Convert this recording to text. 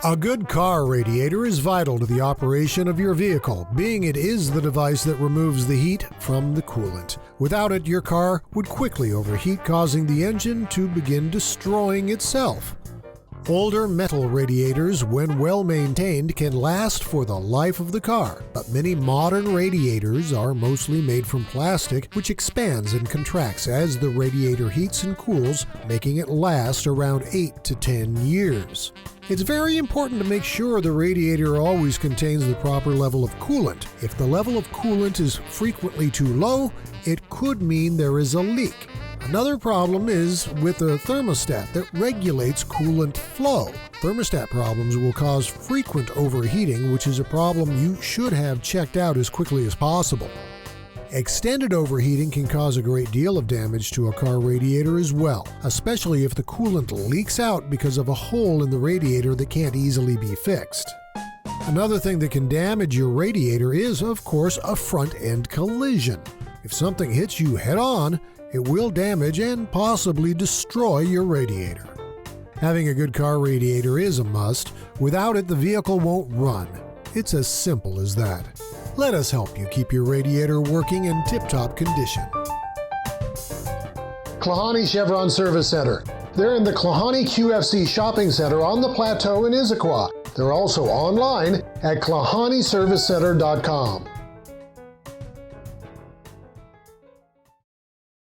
A good car radiator is vital to the operation of your vehicle, being it is the device that removes the heat from the coolant. Without it, your car would quickly overheat, causing the engine to begin destroying itself. Older metal radiators, when well maintained, can last for the life of the car, but many modern radiators are mostly made from plastic, which expands and contracts as the radiator heats and cools, making it last around 8 to 10 years. It's very important to make sure the radiator always contains the proper level of coolant. If the level of coolant is frequently too low, it could mean there is a leak. Another problem is with a thermostat that regulates coolant flow. Thermostat problems will cause frequent overheating, which is a problem you should have checked out as quickly as possible. Extended overheating can cause a great deal of damage to a car radiator as well, especially if the coolant leaks out because of a hole in the radiator that can't easily be fixed. Another thing that can damage your radiator is, of course, a front-end collision. If something hits you head-on, it will damage and possibly destroy your radiator. Having a good car radiator is a must. Without it, the vehicle won't run. It's as simple as that. Let us help you keep your radiator working in tip-top condition. Klahanie Chevron Service Center. They're in the Klahanie QFC Shopping Center on the Plateau in Issaquah. They're also online at KlahanieServiceCenter.com.